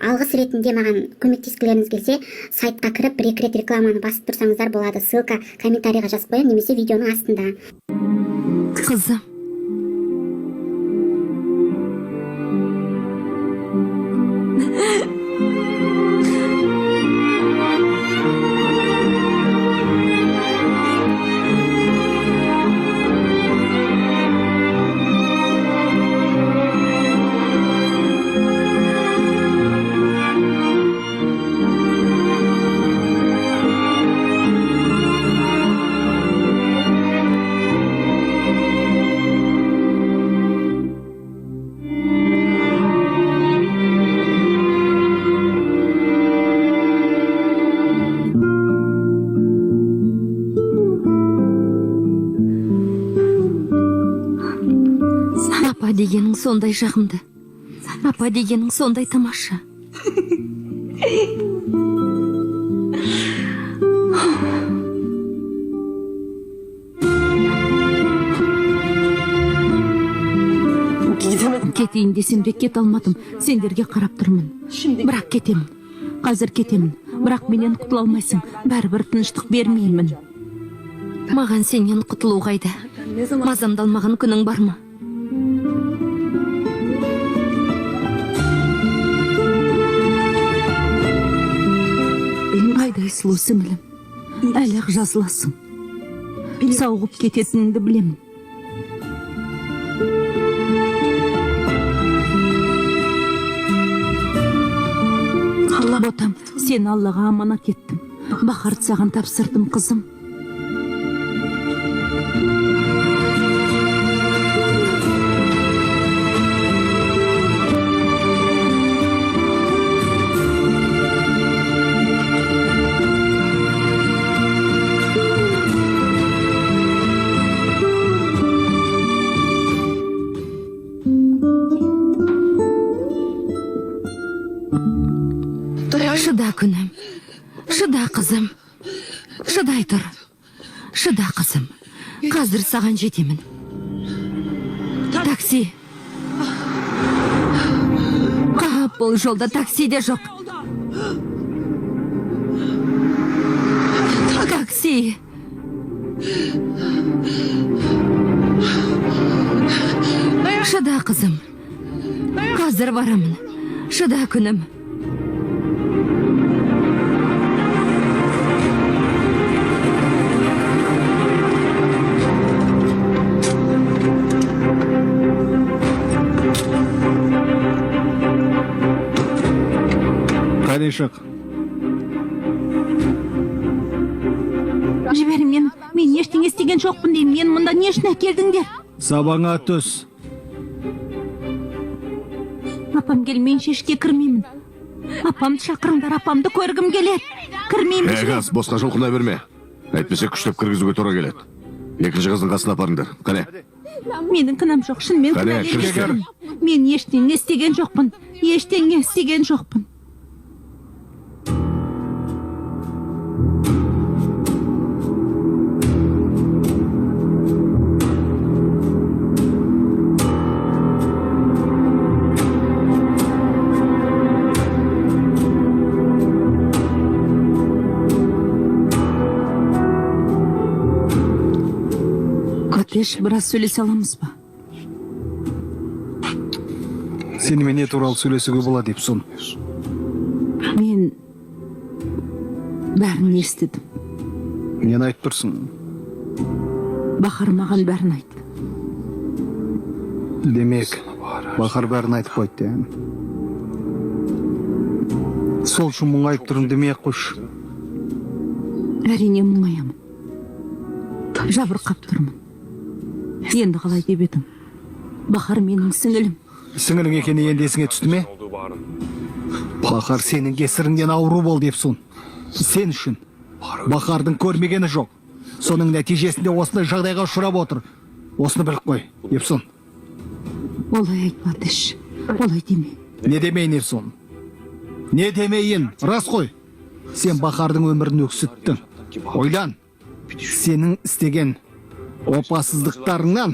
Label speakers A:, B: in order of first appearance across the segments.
A: алғыс ретінде маған көмектескілеріңіз келсе, сайтқа кіріп бір-екі рет рекламаны басып тұрсаңыздар болады. Ссылка комментарийға жазып қоямын, немесе видеоның астында.
B: Қызым. Апа дегенің сондай жағымды. Апа дегенің сондай тамаша. Кетейін десем де кете алмадым. Сендерге қарап тұрмын. Бірақ кетемін. Қазір кетемін. Бірақ менен құтыла алмайсың. Бәрібір тыныштық бермеймін. Маған сенен құтылу қайда? Мазамдалмаған күнің бар ма? Қайдай сұлу сіңілім. Әлі-ақ жазыласың. Сауығып кететініңді білемін. Ботам, сен Аллаға аманат еттім. Бақарды саған тапсырдым, қызым. Шыда күнім, шыда қызым, шыдай тұр, шыда қызым, қазір саған жетемін. Такси. Қап, бұл жолда такси де жоқ. Такси. Шыда қызым, қазір барамын, шыда күнім.
C: Қайдайшық.
B: Жібер мен ештеңе істеген жоқпын деймін. Мен мұнда не үшін әкелдіңдер?
C: Сабаңа түс.
B: Апам келмейінше ішке кірмеймін. Апамды шақырыңдар, апамды көргім келеді. Кірмеймін.
D: Қыз, босқа жұлқына берме. Әйтпесе күштеп кіргізуге тура келеді. Екінші қыздың қасына апарыңдар. Қане?
B: Менің кінәм жоқ, шынымен
D: Қане,
B: кінәм
D: кірістер.
B: Мен ештеңе істеген жоқпын. Ештеңе істеген жоқпын. Кеш, біраз сөйлесе аламыз ба?
C: Сенімен не туралы сөйлесуге болады деп сон.
B: Мен бәрін естідім.
C: Нені айтып тұрсың?
B: Бақар маған бәрін айтты.
C: Демек, Бақар бәрін айтып қойды. Сол үшін мұңайып тұрын демей-ақ қойшы.
B: Әрине мұңаямын. Жабырқап тұрмын. Енді қалай деп едім? Бақар менің сіңілім.
C: Сіңілің екені енді есіңе түсті ме? Бақар сенің кесіріңден ауру бол деп сон. Сен үшін Бақардың көрмегені жоқ. Соның нәтижесінде осындай жағдайға ұшырап отыр. Осыны біліп қой, Епсон.
B: Олай айтма, Тіш. Олай деме.
C: Не демейін, Епсон? Не демейін? Рас қой. Сен Бақардың өмірін өксіттің. Ойлан. Сенің істеген опасыздықтарыңнан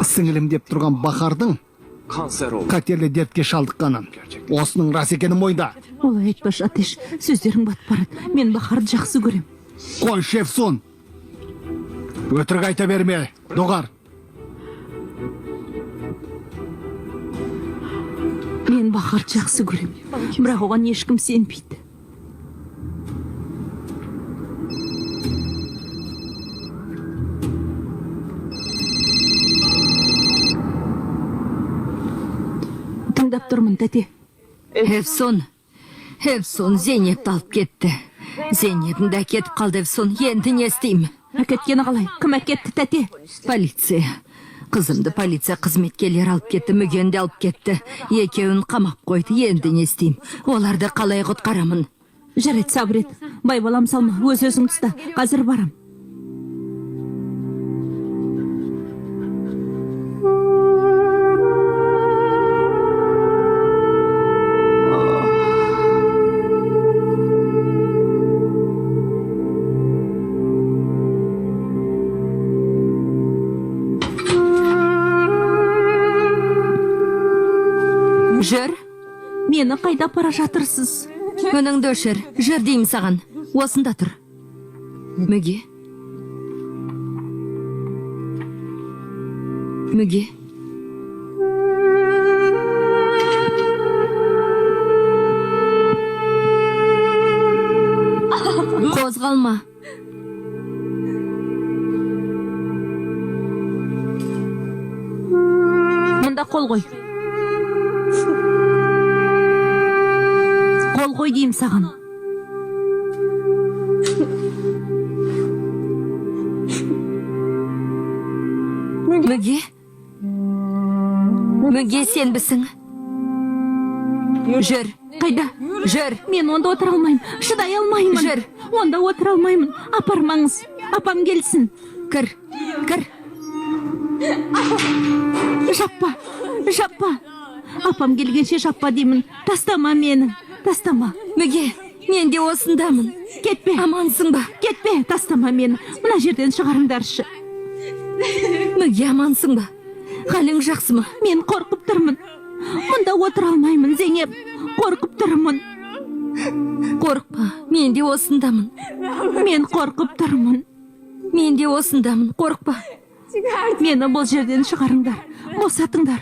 C: сіңілім деп тұрған Бақардың қатерлі дертке шалдыққанын. Осының рас екені мойда.
B: Олай айтпашы, Атеш, сөздерің батып барады. Мен Бахарды жақсы көрем.
C: Қой, Шефсун. Өтірік айта берме, доғар.
B: Мен Бахарды жақсы көрем. Бірақ оған ешкім сенбейді. Тыңдап тұрмын, тәте.
E: Эвсон Зейнепті алып кетті. Зейнебін де кетіп қалды, Эвсон. Енді не істеймін?
B: Әкеткені қалай? Кім әкетті, тәте?
E: Полиция. Қызымды полиция қызметкерлері алып кетті, Мүгенді алып кетті. Екеуін қамап қойды, енді не істеймін? Оларды қалай құтқарамын?
B: Жарайды, сабыр ет. Бай балам салма, өз-өзің тұста. Қазір барам.
E: Жүр,
B: Мені қайда бара жатырсыз?
E: өніңді өшір. Жүр деймін саған. Осында тұр. Мүге. Қозғалма.
B: Мұнда қол қой. Қол қой деймін саған.
E: Мүге сен бісің? Жүр.
B: Қайда?
E: Жүр.
B: Мен онда отыра алмаймын. Шыдай алмаймын.
E: Жүр.
B: Онда отыра алмаймын. Апармаңыз. Апам келсін.
E: Кір.
B: Жаппа. Апам келгенше жаппа деймін. Тастама мені. Тастама.
E: Мүге, мен де осындамын.
B: Кетпе.
E: Амансың ба?
B: Кетпе. Тастама мені. Мына жерден шығарыңдаршы.
E: Мүге, амансың ба? Қалың жақсы ма?
B: Мен қорқып тұрмын. Мұнда отыра алмаймын, Зейнеп. Қорқып тұрмын.
E: Қорқпа, мен де осындамын.
B: Мен қорқып тұрмын.
E: Мен де осындамын, қорқпа.
B: Мені бұл жерден шығарыңдар. Босатыңдар.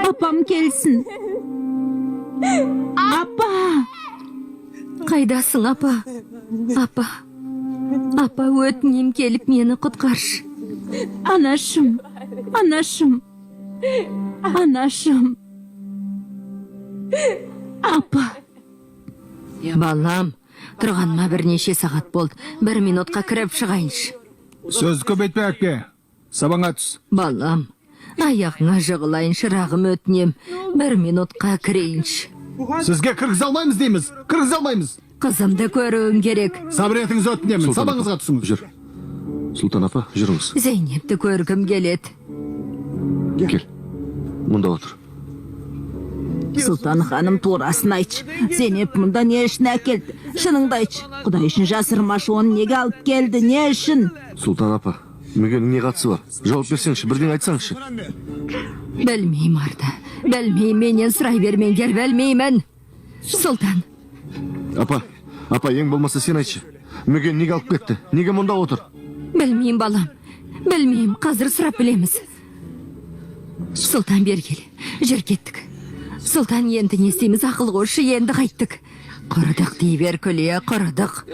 B: Апам келсін. Апа!
E: Қайдасың, апа? Апа, өтінем келіп мені құтқаршы.
B: Анашым. Апа!
E: Балам, тұрғаныма бірнеше сағат болды. 1 минутқа кіріп шығайыншы.
C: Сөз көбейтпе, әпке. Сабаңа түс.
E: Балам, аяғыңа жығылайыншы, рағым өтінем. 1 минутқа кірейінші.
C: Сізге кіргізе алмаймыз дейміз. Кіргізе алмаймыз.
E: Қызымды көруім керек.
C: Сабыр етіңіз өтінемін. Сабаңызға түсіңіз.
D: Жүр. Сұлтан апа, жүріңіз.
E: Зейнепті көргім келеді.
D: Кел. Мұнда отыр.
B: Сұлтан ханым, турасын айтшы. Зейнеп мұнда не үшін әкелді? Шыныңды айтшы. Құдай үшін жасырмашы, оны неге алып келді? Не үшін?
D: Сұлтан апа, Мүгенің не қатысы бар? Жауап берсеңші, бірден айтсаңшы.
E: Білмеймін, Арда. Білмеймін, менен сұрай бермеңдер, білмеймін. Сұлтан.
D: Апа, ең болмаса сен айтшы. Мүген неге алып кетті? Неге мұнда отыр?
E: Білмеймін, балам. Білмеймін, қазір сұрап білеміз. Сұлтан, бер кел. Жүр кеттік. Сұлтан, енді не істейміз? Ақыл қойшы, енді қайттық. Құрыдық дей бер, Күлия, құрыдық.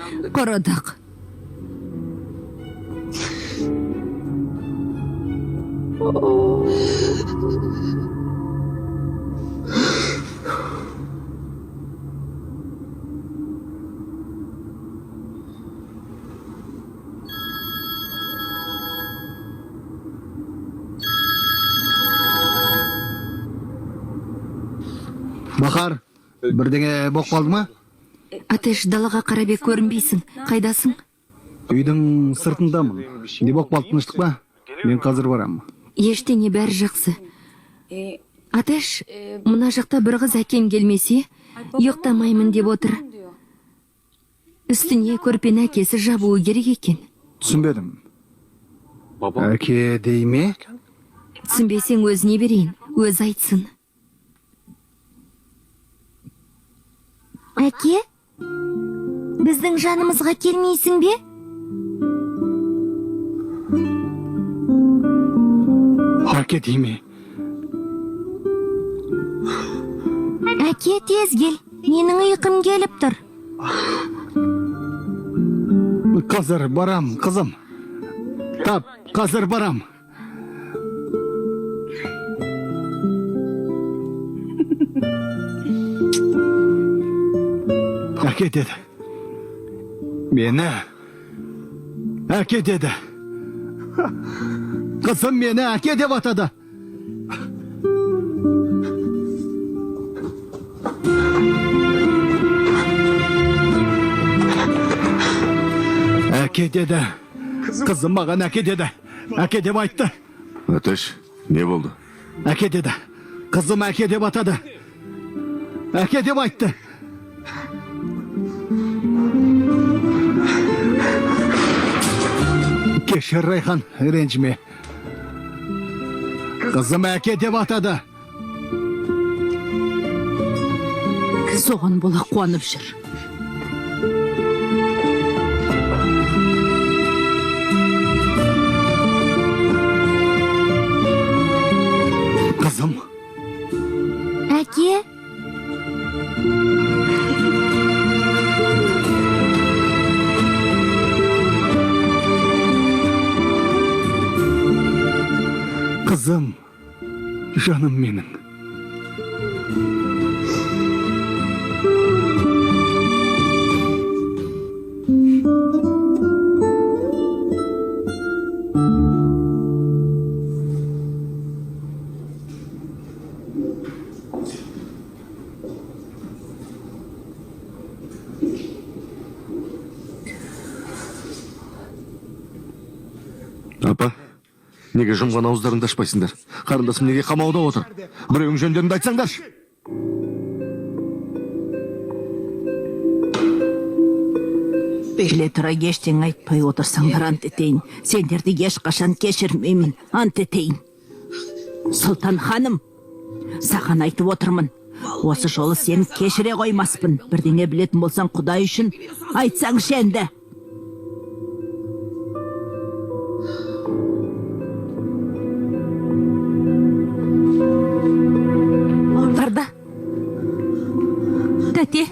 C: Бахар, бірдеңе боқ қалды ма?
E: Атеш, далаға қарабек көрінбейсің. Қайдасың?
C: Үйдің сыртындамын. Не боқ қалды, тыныштық па? Мен қазір барам.
E: Ештеңе бәрі жақсы. Атеш, мына жақта бір қыз әкем келмесе, ұйықтамаймын деп отыр. Үстіне көрпені әкесі жабуы керек екен.
C: Түсінбедім. Әке дей ме?
E: Түсінбесең өзіне берейін. өзі айтсын.
B: Әке, біздің жанымызға келмейсің бе?
C: Әке дейме.
B: Әке, тез кел, менің ұйқым келіп тұр.
C: Қазір барам, қызым. Тап, қазір барам. Әке деді. Мені әке деді. Қызым мені әке деп атады. Әке деді. Қызым маған әке деді. Әке деп айтты.
D: Аташ, не болды?
C: Әке деді. Қызым әке деп атады. Әке деп айтты. Кешір, Райхан, ренжіме. Қызым әке деп атады.
B: Соған бола қуанып жүр.
C: Қызым.
B: Әке,
C: Қызым, жаным менің.
D: Апа, неге жұмған ауыздарыңды ашпайсыңдар? Қарындасым неге қамауда отыр? Біреуің жөндеріңді айтсаңдаршы.
B: Біле тұра ештен айтпай отырсаңдар, ант етейін. Сендерді ешқашан кешірмеймін, ант етейін. Сұлтан ханым, саған айтып отырмын. Осы жолы сен кешіре қоймаспын. Бірдеңе білетін болсаң Құдай үшін айтсаңшы енді. Тарда. Тәте.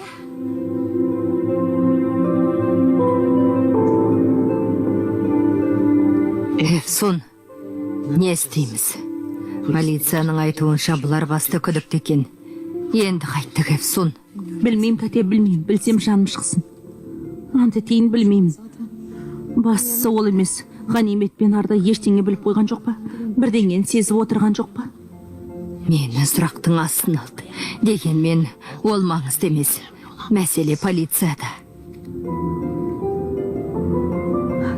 E: Эфсун, не істейміз? Полицияның айтуынша бұлар басты күдікті екен. Енді қайттық, Эфсун.
B: Білмеймін, тәте, білмеймін. Білсем жаным шықсын. Ант етейін, білмеймін. Бастысы ол емес. Ғанимет пен Арда ештеңе біліп қойған жоқ па? Бірдеңені сезіп отырған жоқ па?
E: Мені сұрақтың астын алды. Дегенмен ол маңызды емес. Мәселе полицияда.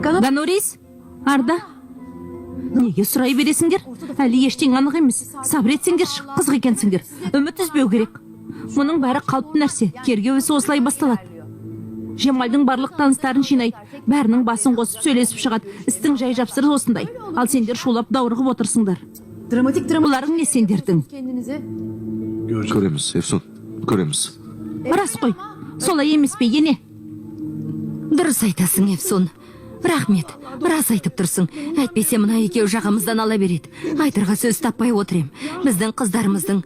B: Ганорис, Арда, неге сұрай бересіңдер? Әлі ештең анық емес. Сабыр етсеңдерші, қызық екенсіңдер. Үміт үзбеу керек. Мұның бәрі қалыпты нәрсе. Тергеу ісі осылай басталады. Жемалдың барлық таныстарын жинайды. Бәрінің басын қосып сөйлесіп шығады. Істің жай жапсыры осындай. Ал сендер шулап даурығып отырсыңдар. Бұларың не сендердің?
D: Көреміз, Эфсун, көреміз.
B: Рас қой. Солай емес пе, ене?
E: Дұрыс айтасың, Эфсун. Рахмет, рас айтып тұрсың. Әйтпесе мына екеу жағымыздан ала береді. Айтырға сөз таппай отырем. Біздің қыздарымыздың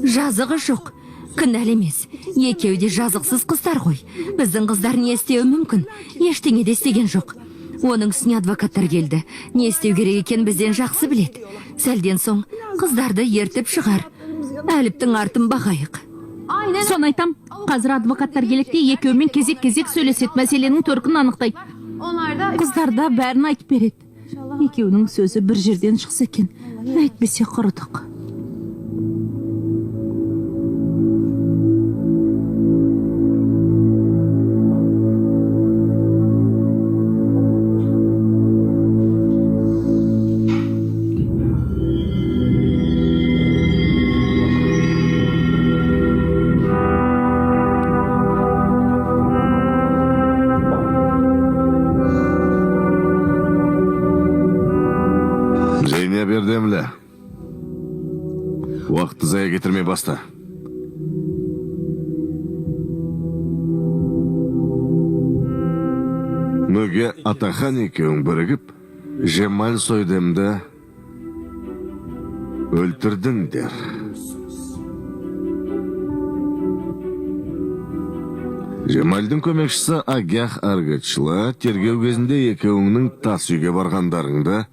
E: жазығы жоқ. Кінәл емес. Екеу де жазықсыз қыздар ғой. Біздің қыздар не істеуі мүмкін? Ештеңе де істеген жоқ. Оның үстіне адвокаттар келді. Не істеу керек екен бізден жақсы біледі. Сәлден соң қыздарды ертіп шығар. Әліптің артын бағайық.
B: Соны айтам. Қазір адвокаттар келекте екеумен кезек-кезек сөйлесет, мәселенің төркін анықтайды. Қыздар да бәрін айтып береді. Екеуінің сөзі бір жерден шықса екен. Әйтпесе құрыдық.
D: Зейне бердемлі. Уақытты зая кетірмей баста. Мүге Атахан екеуің бірігіп, Жемал Сойдемді өлтірдіңдер. Жемалдың көмекшісі Агях Аргачылы тергеу кезінде екеуіңнің тас үйге барғандарыңды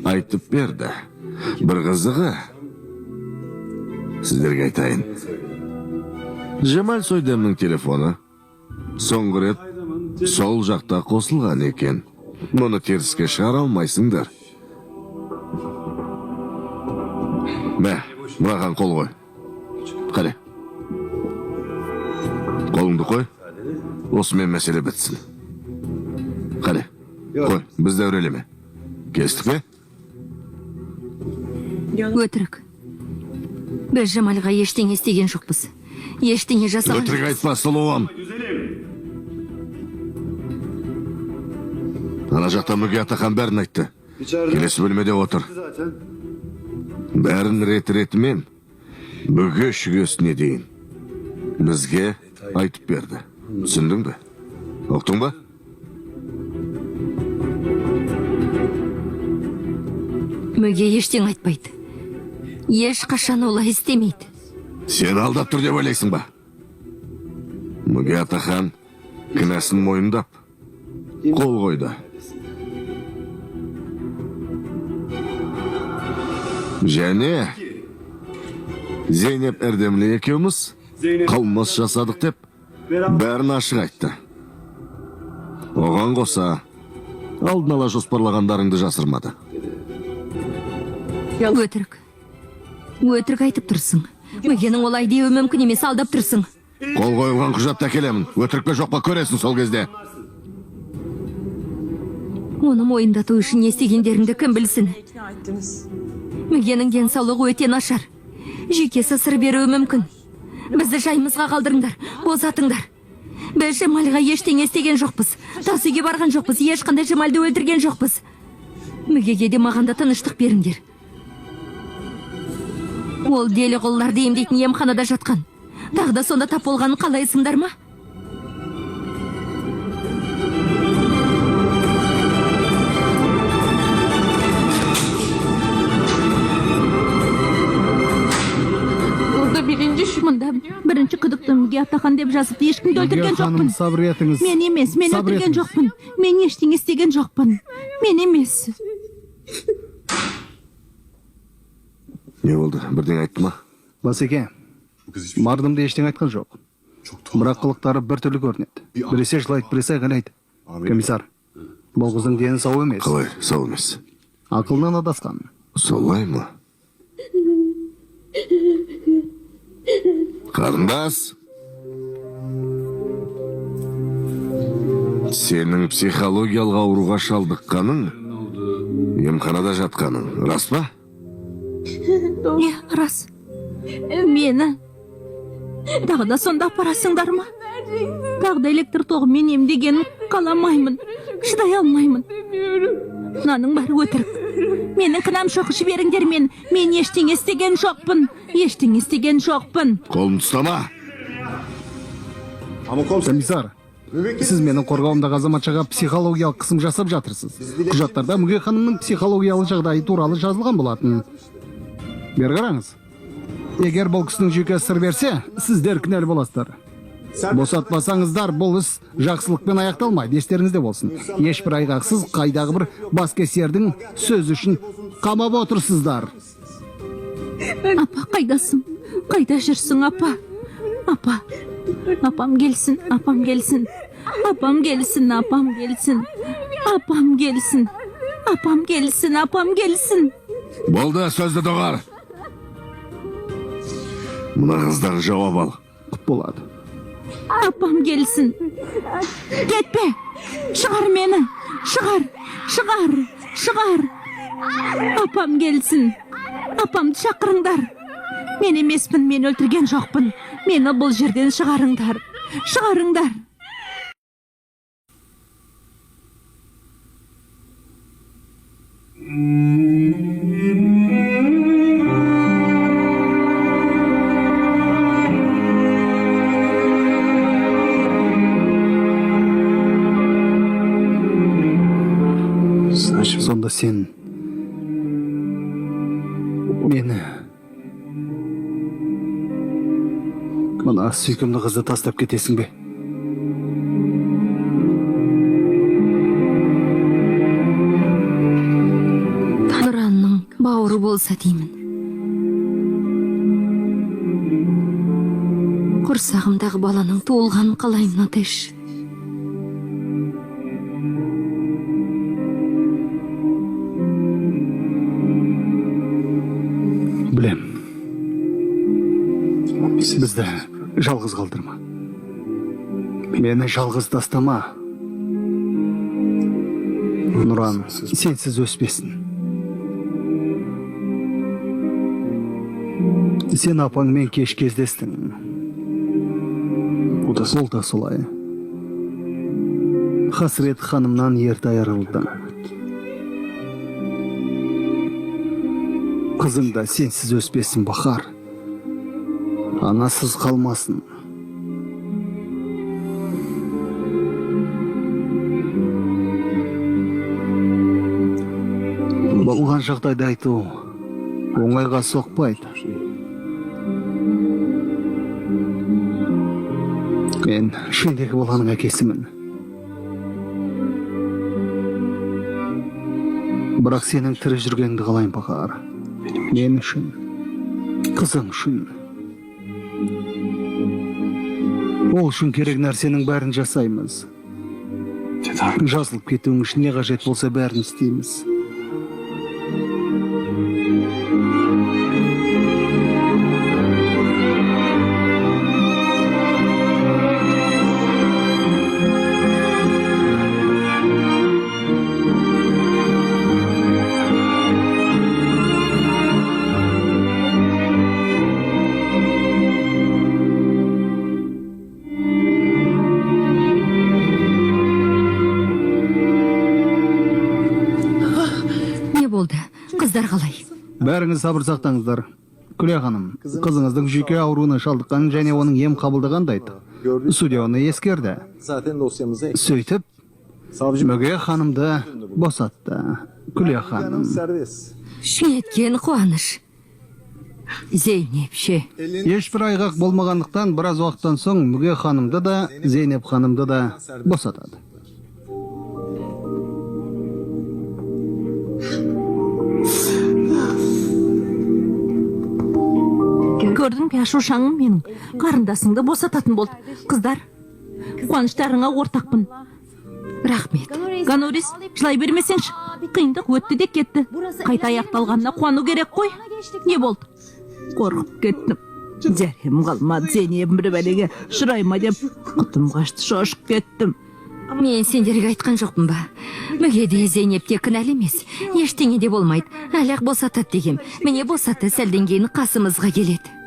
D: айтып берді. Бір қызығы, сіздерге айтайын. Жемал Сойдемнің телефоны соңғы рет сол жақта қосылған екен. Мұны теріске шығара алмайсыңдар. Мә, маған қол қой. Қане. Қолыңды қой. Осымен мәселе бітсін. Қане. Қой, бізді өрелеме. Кестік пе?
E: Өтірік. Біз Жамалға ештеңе істеген жоқпыз. Ештеңе жасаған.
D: Өтірік айтпа, сұлуым. Ана жақта Мүге Атахан бәрін айтты. Келесі бөлмеде отыр. Бәрін рет-ретімен бүге шүгесіне дейін бізге айтып берді. Түсіндің бе? Оқтың ба?
E: Мүге ештең айтпайды. Еш қашан олай істемейді.
D: Сен алдап тұр деп ойлайсың ба? Мүге Атахан кінәсін мойындап, қол қойды. Және Зейнеп Эрдемлі екеуміз қылмыс жасадық деп бәрін ашық айтты. Оған қоса алдын ала жоспарлағандарыңды жасырмады.
E: Өтірік. Өтірік айтып тұрсың. Мүгенің олай деуі мүмкін емес, алдап тұрсың.
D: Қол қойылған құжатты әкелемін. Өтірік пе жоқ па көресің сол кезде.
E: Оны мойындату үшін не істегендеріңді кім білсін? Мүгенің денсаулығы өте нашар. Жүйкесі сыр беруі мүмкін. Бізді жайымызға қалдырыңдар, босатыңдар. Біз Жамалға ештеңе істеген жоқпыз. Тас үйге барған жоқпыз, ешқандай Жамалды өлтірген жоқпыз. Мүгеге де маған да тыныштық беріңдер. Ол делі құлларды емдейтін емханада жатқан. Тағы да сонда тап болғанын қалайсыңдар ма? Мұнда бірінші күдікті Мүге Атахан деп жазыпты. Ешкімді өлтірген жоқпын.
C: Сабыр етіңіз.
E: Мен емес, мен өлтірген жоқпын. Мен ештеңе істеген жоқпын. Мен емес.
D: Не болды? Бірден айтты ма?
C: Басеке, мардымды ештеңе айтқан жоқ. Бірақ қылықтары бір түрлі көрінеді. Біресе жылайды, біресе қалайды. Комиссар, бұл қыздың дені сау емес.
D: Қалай, сау емес.
C: Ақылынан адасқан.
D: Солай ма? Қарындас, сенің психологиялық ауруға шалдыққаның, емханада жатқаның, рас па?
E: Рас. Мені тағы да сонда апарасыңдар ма? Тағы да электр тоғымен емдегенін қаламаймын. Шыдай алмаймын. Мынаның бәрі өтірік. Менің кінәм жоқ, жіберіңдер мен. Мен ештеңе істеген жоқпын. Ештеңе істеген жоқпын.
D: Қолымды ұстама.
C: Комиссар, сіз менің қорғауымдағы азаматшаға психологиялық қысым жасап жатырсыз. Құжаттарда Мүге ханымның психологиялық жағдайы туралы жазылған болатын. Бері қараңыз. Егер бұл кісінің жүйкесі сыр берсе, сіздер кінәлі боласыздар. Босатпасаңыздар, бұл іс жақсылықпен аяқталмайды, естеріңізде болсын. Ешбір айғақсыз қайдағы бір баскесердің сөз үшін қамап отырсыздар.
E: Апа, қайдасың? Қайда жүрсің, апа? Апа, апам келсін, апам келсін. Апам келсін, апам келсін. Апам келсін. Апам келсін, апам келсін.
D: Болды, сөзді доғар. Мына қыздан жауап ал.
C: Құп болады.
E: Апам келсін. Кетпе. Шығар мені. Шығар. Шығар. Шығар. Апам келсін. Апамды шақырыңдар. Мен емеспін, мен өлтірген жоқпын. Мені бұл жерден шығарыңдар. Шығарыңдар.
C: мені мына сүйкімді қызды тастап кетесің бе?
E: Нұранның бауыры болса деймін. Құрсағымдағы баланың туылғанын қалаймын, Атеш.
C: Білем. Бізді жалғыз қалдырма. Мені жалғыз тастама. Нұран, сенсіз өспесін. Сен апаңмен кеш кездестің. Ол да солай. Хасрет ханымнан ерте айырылды. Қызың да сенсіз өспесін, Бахар. Анасыз қалмасын. Болған жағдайда айту оңайға соқпайды. Мен шындегі болғаның әкесімін. Бірақ сенің тірі жүргеніңді қалайын, Бахар. Мен үшін, қызым үшін. Ол үшін керек нәрсенің бәрін жасаймыз. Жазылып кетуің үшін не қажет болса бәрін істейміз.
E: Қыздар қалай?
C: Бәріңіз сабыр сақтаңыздар. Күле ханым, қызыңыздың жүйке ауруына шалдыққанын және оның ем қабылдағанды айтты. Судья оны ескерді. Сөйтіп, Мүге ханымды босатты. Күле ханым.
E: Неткен қуаныш. Зейнеп ше.
C: Ешбір айғақ болмағандықтан біраз уақыттан соң Мүге ханымды да, Зейнеп ханымды да босатады.
B: Көрдің бе, ашушаңым менің. Қарындасыңды босататын болды. Қыздар, қуаныштарыңа ортақпын.
E: Рахмет.
B: Ганорис, жылай бермесеңші. Қиындық өтті де кетті. Қайта аяқталғанына қуану керек қой. Не болды? Қорқып кеттім. Зәрем қалмады, Зейнебім бір бәлеге шырайма деп құтым қашты, шошып кеттім.
E: Мен сендерге айтқан жоқпын ба? Мүгеде Зейнепте кінәлі емес. Ештеңе де болмайды. Әлі-ақ босатады дегем. Міне босатты, сәлден кейін қасымызға келеді.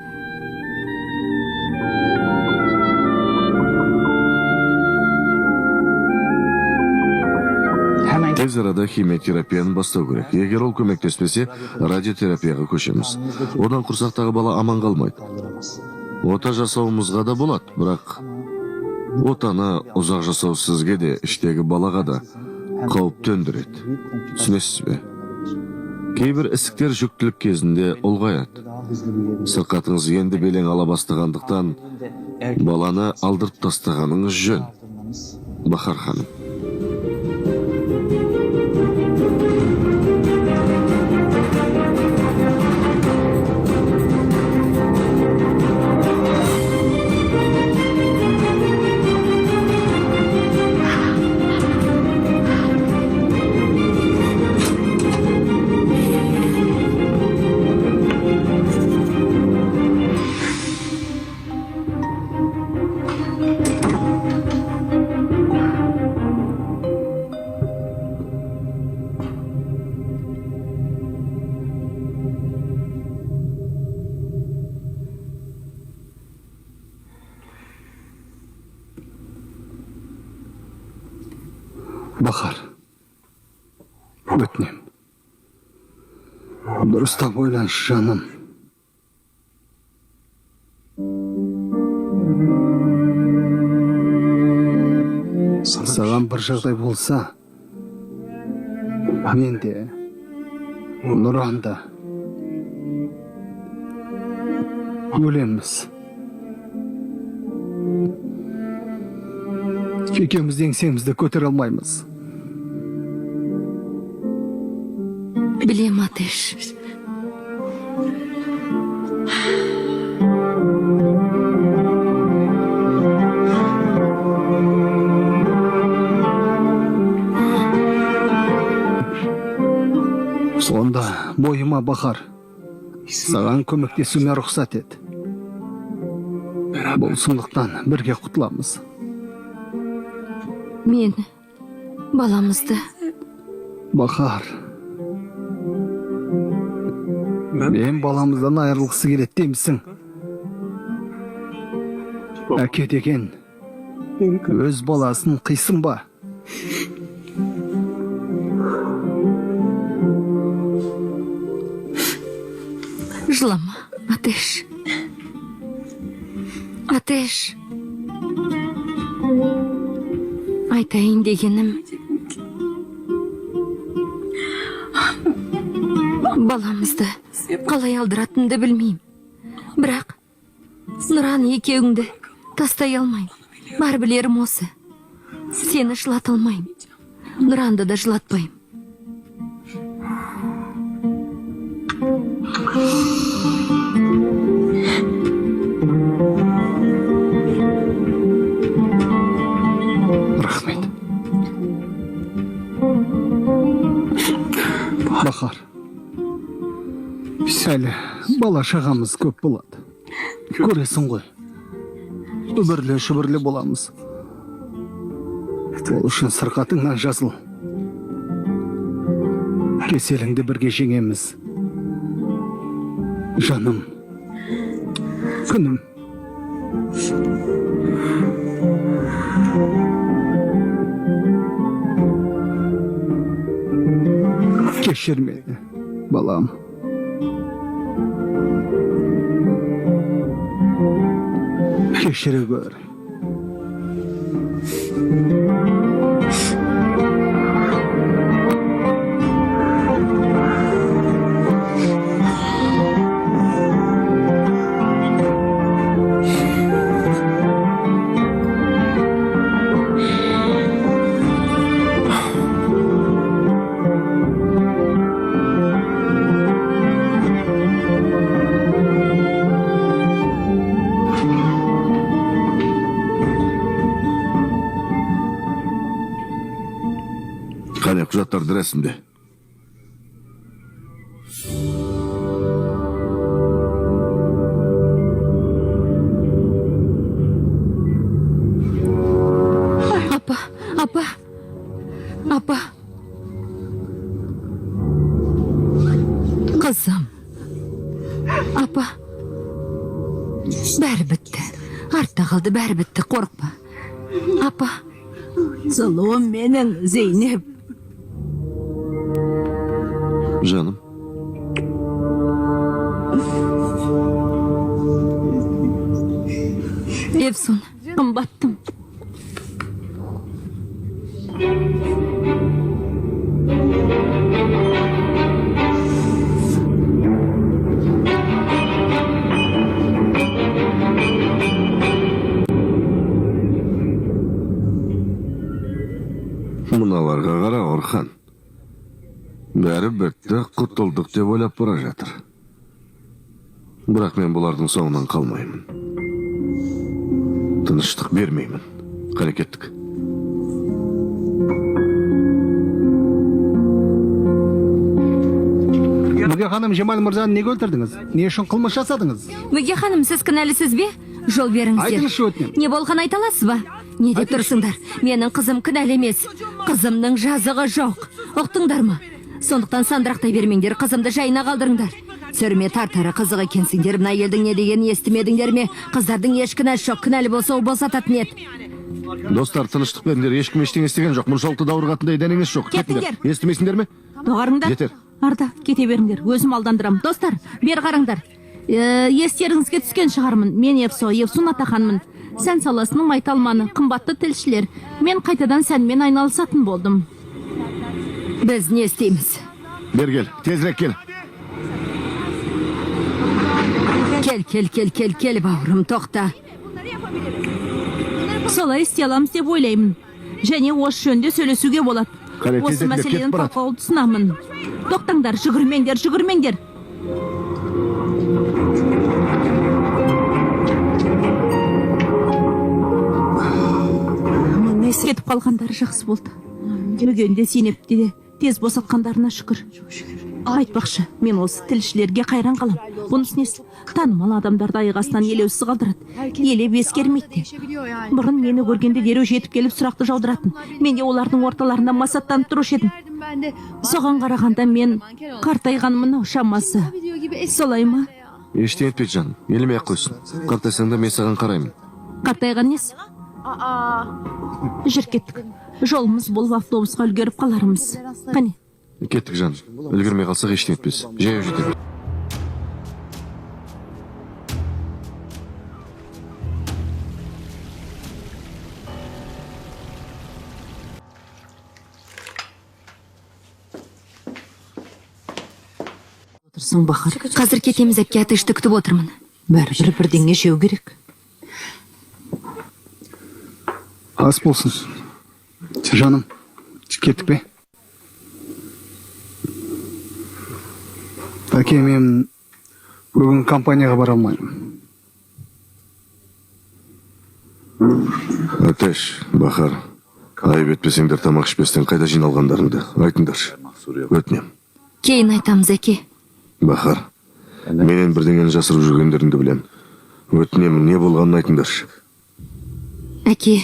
D: Тез арада химиотерапияны бастау керек. Егер ол көмектеспесе, радиотерапияға көшеміз. Одан құрсақтағы бала аман қалмайды. Ота жасауымызға да болады, бірақ отаны ұзақ жасау сізге де, іштегі балаға да қауіп төндіреді. Түсінесіз бе? Кейбір ісіктер жүктілік кезінде ұлғаяды. Сырқатыңыз енді белең ала бастағандықтан баланы алдырып тастағаныңыз жөн, Бахар ханым.
C: Бахар, өтінем. Дұрыстап ойланшы, жаным. Саған бір жағдай болса, мен де, Нұран да, өлеміз. Екеуміз еңсемізді көтере алмаймыз.
E: Білем, Атеш.
C: Сонда бойыма Бахар, саған көмектесуіме рұқсат ет. Бұл сұмдықтан бірге құтыламыз.
E: Мен баламызды
C: Бахар, мен баламыздан айырылғысы келеді деймісің? Әке деген өз баласын қисын ба?
E: жылама, Атеш. Атеш. Айтайын дегенім, баламызды қалай алдыратынды білмеймін. Бірақ Нұран екеуіңді тастай алмайым. Бар білерім осы. Сені жылата алмайым. Нұранды да жылатпайым.
C: Рахмет. Бахар, әлі бала шағамыз көп болады. Көресің ғой, үбірлі-шүбірлі боламыз. Ол үшін сырқатыңнан жазыл. Кеселіңді бірге жеңеміз. Жаным, күнім. Кешір мені, балам. Кешіре көр.
D: Қане құжаттарды рәсімде.
E: Апа, апа, апа. Қызым. Апа. Бәрі бітті. Артта қалды, бәрі бітті, қорықпа. Апа. Зұлым менің, Зейнеп.
D: Жаным,
E: Евсон, қымбаттым.
D: мыналарға қара, Орхан. Бәрі бітті, құтылдық деп ойлап бара жатыр. Бірақ мен бұлардың соңынан қалмаймын. Тыныштық бермеймін. Қарекеттік.
C: Мүге ханым, Жемал мырзаны неге өлтірдіңіз? Не үшін қылмыс жасадыңыз?
E: Мүге ханым, сіз кінәлісіз бе? Жол беріңіздер.
C: Айтыңызшы, өтінемін.
E: Не болған айта аласыз ба? Не деп тұрсыңдар? Менің қызым кінәлі емес. Қызымның жазығы жоқ. Ұқтыңдар ма? Сондықтан сандырақтай бермеңдер, қызымды жайына қалдырыңдар. Сөрме тартары қызық екенсіңдер, мына елдің не дегенін естімедіңдер ме? Қыздардың еш кінәсі жоқ, кінәлі болса ол босататын еді.
D: Достар, тыныштық беріңдер, ешкім ештеңе естіген жоқ. Мұншалықты даурығатындай дәнеңіз жоқ.
E: Кетіңдер.
D: Естімейсіңдер ме?
B: Доғарыңдар.
D: Жетер.
B: Арда, кете беріңдер. Өзім алдандырам. Достар, бер қараңдар. Естеріңізге түскен шығармын. Мен Евсун Атаханмын. Сән саласының майталманы, қымбатты тілшілер. Мен қайтадан сәнмен айналысатын болдым.
E: Біз не істейміз?
D: Бер кел, тезірек кел.
E: Кел, бауырым, тоқта.
B: Солай істей аламыз деп ойлаймын. Және осы жөнде сөйлесуге болады.
C: Қане,
B: Осы
C: тезірек
B: мәселені
C: кетіп барады.
B: талқылауды ұсынамын. Тоқтаңдар, жүгірмеңдер. Кетіп қалғандары жақсы болды. Мүгенде Зейнепті де тез босатқандарына шүкір. Айтпақшы, мен осы тілшілерге қайран қалам. Бұнысы несі? Танымал адамдарды аяқ астынан елеусіз қалдырады. Елеп ескермейді. Бұрын мені көргенде дереу жетіп келіп сұрақты жаудыратын. Мен де олардың орталарында масаттанып тұрушы едім. Соған қарағанда мен қартайғанмын шамасы. Солай ма?
D: Ештеңе етпейді жаным, елемей-ақ қойсын. Қартайсаң да мен саған қараймын.
B: Қартайған несі? Жүр кеттік. Жолымыз болып автобусқа үлгеріп қаларымыз. Қане?
D: Кеттік жаным, үлгермей қалсақ ештеңе етпес. Жаяу жетеміз.
B: Отырсың Бахар.
E: Қазір кетеміз, әпке, атышты күтіп отырмын.
B: Бәрібір бірдеңе жеу керек.
C: Ас болсын. Жаным, кеттік пе? Әке, мен бүгін компанияға бара алмаймын.
D: Атеш, Бахар, айып етпесеңдер тамақ ішпестен қайда жиналғандарыңды айтыңдаршы. Өтінем.
E: Кейін айтамыз, әке.
D: Бахар, менен бірдеңені жасырып жүргендеріңді білем. Өтінемін, не болғанын айтыңдаршы.
E: Әке,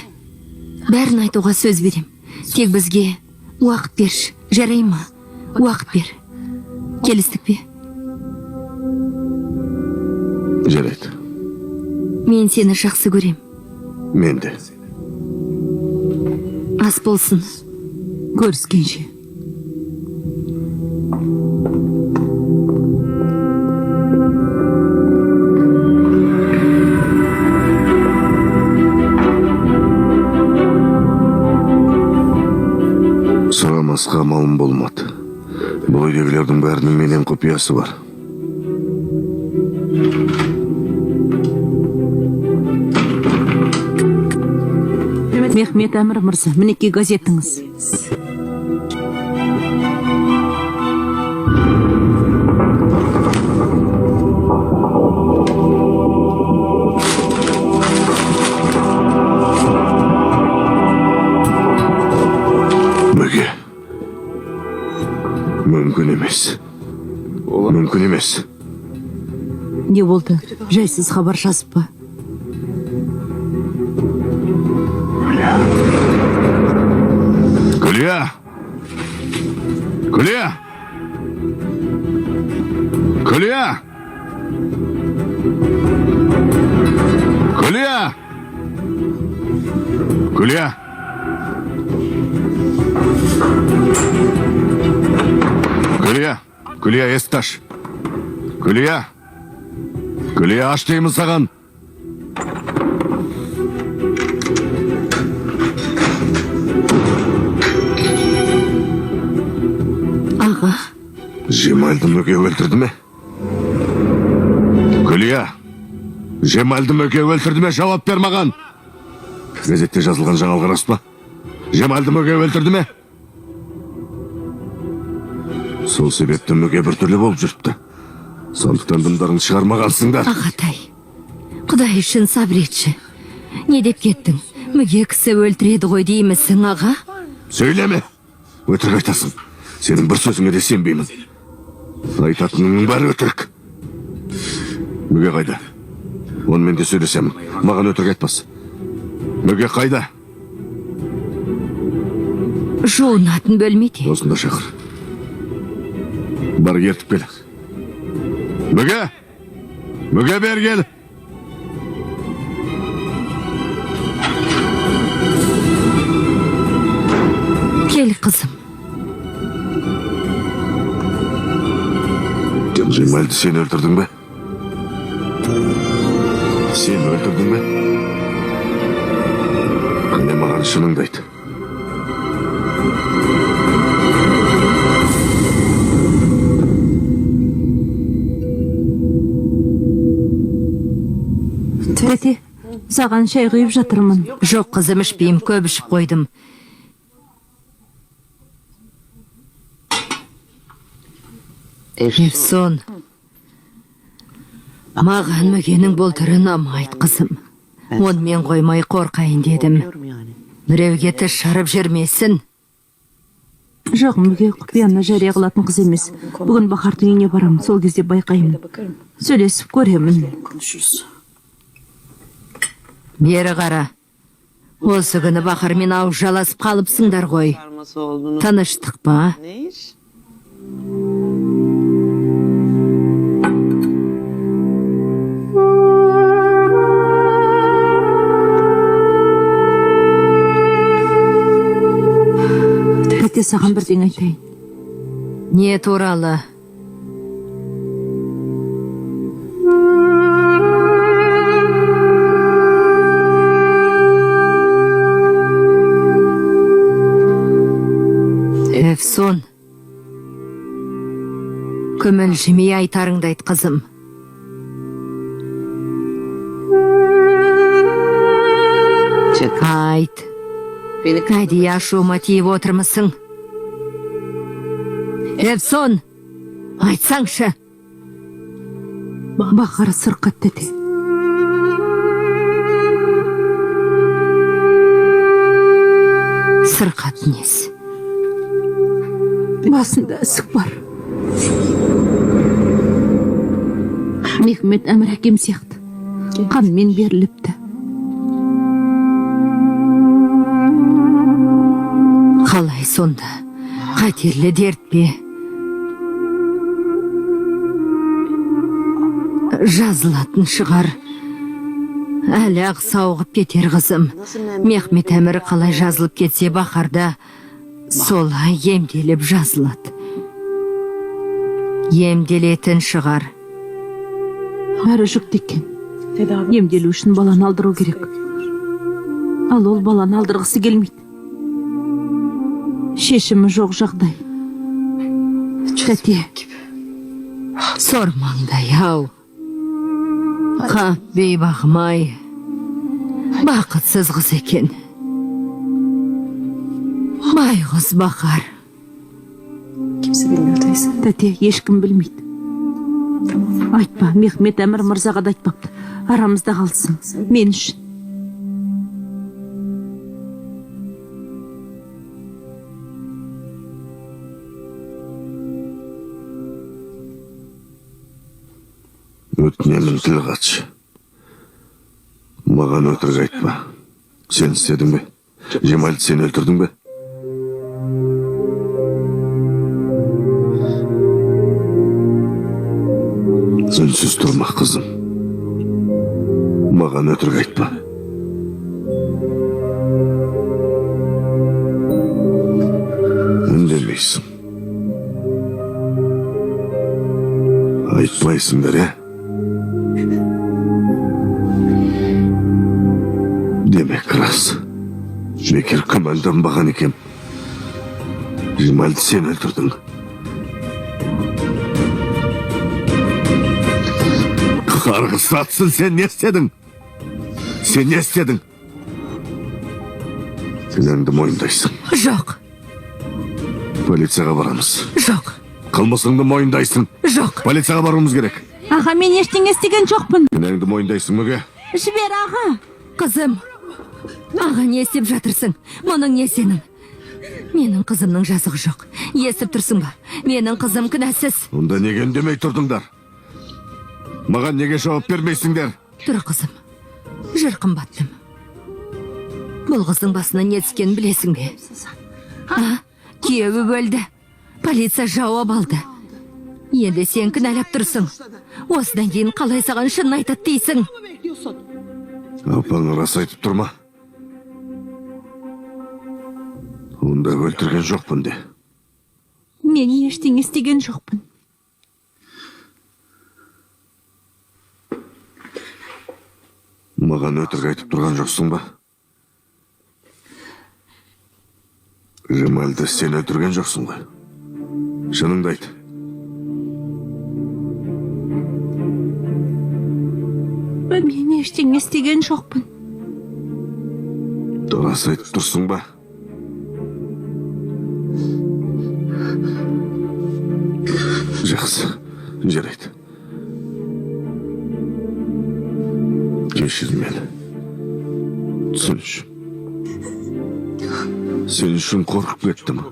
E: бәрін айтуға сөз берем. Тек бізге уақыт берші, жарай ма? Уақыт бер. Келістік пе?
D: Жарайды.
E: Мен сені жақсы көрем.
D: Мен де.
E: Ас болсын.
B: Көріскенше.
D: Сұрамасқа малым болмады. Бұл үйдегілердің бәрінің менен құпиясы бар.
B: Мехмет Әмір мырза, мінекей газетіңіз.
D: Мүге. Мүмкін емес. Мүмкін емес.
B: Не болды? Жайсыз хабар жазып па?
D: Күлия! Күлия! Күлия! Күлия! Күлия! Күлия! Күлия, есікті аш. Күлия! Күлия, аш деймін саған.
E: Аға.
D: Жемалды Мүге өлтірді ме? Күлия! Жемалды Мүге өлтірді ме? Жауап бер маған! Газетте жазылған жаңалық рас па? Жемалды Мүге өлтірді ме? Сол себепті Мүге біртүрлі болып жүріпті. Сондықтан дымдарыңды шығармағансыңдар.
E: Ағатай, Құдай үшін сабыр етші. Не деп кеттің? Мүге кісі өлтіреді ғой деймісің, аға?
D: Сөйлеме! Өтірік айтасың. Сенің бір сөзіңе де сенбеймін. Айтатыныңның бәрі өтірік. Мүге қайда? Онымен де сөйлесемін. Маған өтірік айтпас. Мүге қайда?
E: Жуынатын бөлмеде.
D: Осында шақыр. Бар, ертіп кел. Мүге! Мүге, бер кел!
E: Кел, қызым.
D: Жемалды сен өлтірдің бе? Сен өлтірдің бе? Қане маған шыныңды айт.
B: тәте саған шай құйып жатырмын.
E: Жоқ, қызым, ішпеймін, көп ішіп қойдым. Эвсон, маған мүгенің бұл түрі ұнамайды, қызым. Онымен қоймай қорқайын дедім. Біреуге тіс жарып жүрмесін.
B: Жоқ, мүге құпияны жария қылатын қыз емес. Бүгін Бахардың үйіне барамын, сол кезде байқаймын. Сөйлесіп көремін.
E: Бері қара. Осы күні Бахармен ауыз жаласып қалыпсыңдар ғой. Таныштық па?
B: Тәте саған бірдеңе айтайын.
E: Не туралы? Эвсон, көміл жемей айтарыңды айт, қызым. Айт. Әдейі ашуыма тиіп отырмысың? Эвсон, айтсаңшы.
B: Бахар сырқат, тәте.
E: Сырқат несі?
B: Басында ісік бар. Мехмет әмір әкем сияқты. Қанмен беріліпті.
E: Қалай сонда? Қатерлі дерт пе? Жазылатын шығар. Әлі ақ сауығып кетер, қызым. Мехмет әмір қалай жазылып кетсе, Бахарда солай емделіп жазылады. Емделетін шығар.
B: Бәрі жүкті екен. Емделу үшін баланы алдыру керек. Ал ол баланы алдырғысы келмейді. Шешімі жоқ жағдай. Тәте,
E: Сормаңдай ау. Қап бейбағымай. Бақытсыз қыз екен. Байғыз Бахар.
B: тәте, ешкім білмейді. Айтпа, Мехмет әмір мырзаға да айтпапты. Арамызда қалсын, мен үшін.
D: Өтінемін, тіл қатшы. Маған өтірік айтпа. Сен істедің бе? Жемальды сен өлтірдің бе? Үнсіз тұрма, қызым. Маған өтірік айтпа. Үндемейсің. Айтпайсыңдар, ә? Демек рас. Бекер күмәнданбаған екем. Жемальды сен өлтірдің. Қарғыс атсын, сен не істедің? Сен не істедің? Кінәңді мойындайсың.
E: Жоқ.
D: Полицияға барамыз.
E: Жоқ.
D: Қылмысыңды мойындайсың.
E: Жоқ.
D: Полицияға баруымыз керек.
B: Аға, мен ештеңе істеген жоқпын.
D: Кінәңді мойындайсың, мүге?
B: Жібер, аға.
E: Қызым, аға не істеп жатырсың? Мұның не сенің? Менің қызымның жазығы жоқ. Естіп тұрсың ба? Менің қызым кінәсіз.
D: Онда неге үндемей тұрдыңдар? Маған неге жауап бермейсіңдер?
E: Тұр, қызым. Жыр қымбаттым. Бұл қыздың басына не түскенін білесің бе? Күйеуі өлді. Полиция жауап алды. Енді сен кінәлап тұрсың. Осыдан кейін қалай саған шынын айтады дейсің?
D: Апаң рас айтып тұрма. Онда өлтірген жоқпын де.
B: Мен ештеңе істеген жоқпын.
D: Маған өтірік айтып тұрған жоқсың ба? Жемальды сен өлтірген жоқсың ғой. Шыныңды айт.
B: Мен ештеңе істеген жоқпын.
D: Рас айтып тұрсың ба? Жақсы, жарайды. Кешір мені. Түсініш. Сен үшін қорқып кеттім.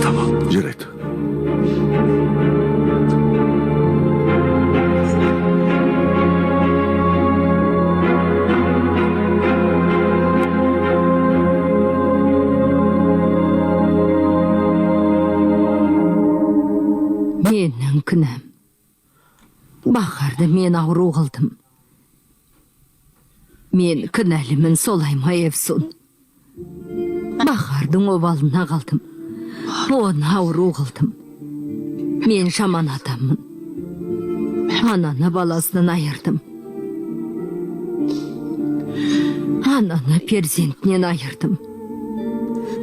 D: Tamam, жарайды.
E: Менің кінәм. Бақарды мен ауру қылдым. Мен кінәлімін, солай ма, Евсун? Бақардың обалына қалдым. Оны ауру қылдым. Мен жаман адаммын. Ананы баласынан айырдым. Ананы перзентінен айырдым.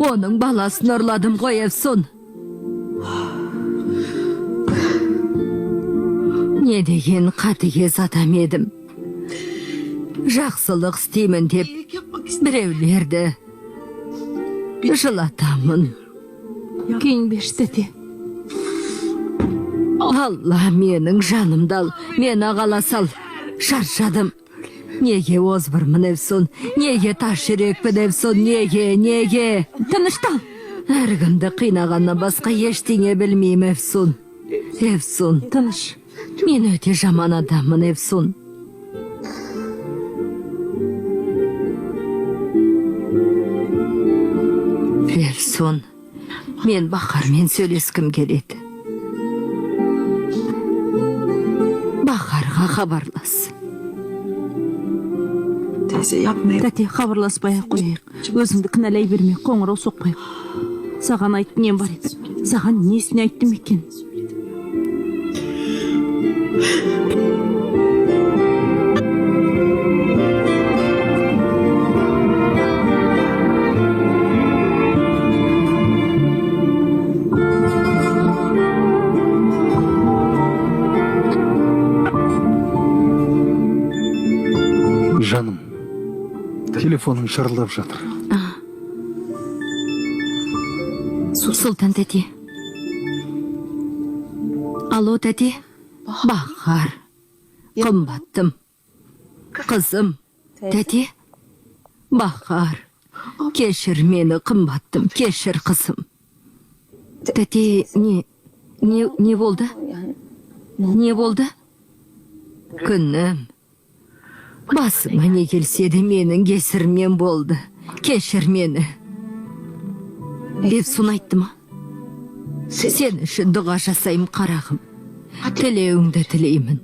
E: Оның баласын ұрладым ғой, Евсун. Не деген қатыгез адам едім. Жақсылық істеймін деп біреулерді жылатамын.
B: Күйінбеш, тәте.
E: Алла менің жанымды ал, мені қаласал. Шаршадым. Неге озбырмын, Евсун? Неге таш жүрекпін, Евсун? Неге?
B: Тыныштал.
E: Әркімді қинағаннан басқа ештеңе білмеймін, Евсун. Евсун,
B: Тыныш.
E: мен өте жаман адаммын, Евсун. Евсун, мен Бақармен сөйлескім келеді. Бақарға хабарлас.
B: Тәте, хабарласпай қойайық. Өзіңді кінәлай берме, қоңырау соқпайық. Саған айт нем бар еді. Саған несіне айттым екен?
C: Жаным, телефоның шырылдап жатыр.
E: Сұлтан тәте. Алло, тәте. Бақар. Қымбаттым. Қызым. Тәте. Бақар. Кешір мені, қымбаттым. Кешір, қызым. Тәте, не болды? Не болды? Күнім. Басыма не келсе де менің кесірімнен болды. Кешір мені. Евсун айтты ма? Сен үшін дұға жасайым, қарағым. Тілеуіңді тілеймін.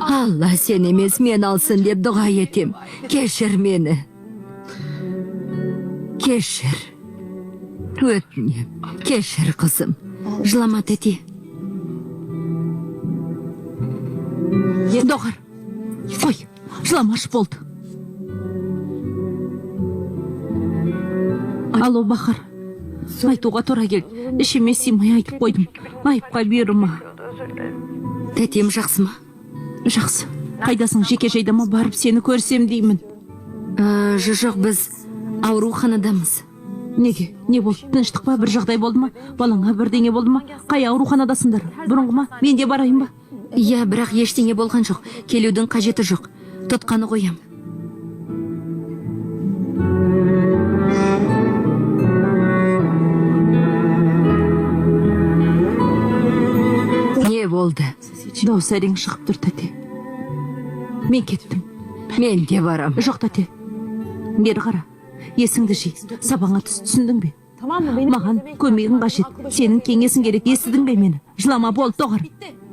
E: Алла сен емес мен алсын деп дұға етем. Кешір мені. Кешір. Өтінем. Кешір, қызым. Жылама, тәте.
B: Доғар. Қой, жыламаш болды. Алло, Бақар. Айтуға тура кел. Ішіме симай айтып қойдым. Айыпқа бұйырма.
E: Тәтем жақсы ма?
B: Жақсы. Қайдасың, жеке жайдама барып сені көрсем деймін.
E: Жоқ, біз ауруханадамыз.
B: Неге? Не болды? Тыныштық па? Бір жағдай болды ма? Балаңа бірдеңе болды ма? Қай ауруханадасыңдар? Бұрынғы ма? Мен де барайын ба?
E: Иә, бірақ ештеңе болған жоқ. Келудің қажеті жоқ. Тұтқаны қоям. Не болды?
B: Дауыс әрең шығып тұр, тәте. Мен кеттім.
E: Мен де барам.
B: Жоқ, тәте. Бері қара. Есіңді жи. Сабаңа түсіндің бе? Маған көмегің қажет. Сенің кеңесің керек. Естідің бе мені? Жылама, болды, Доғар.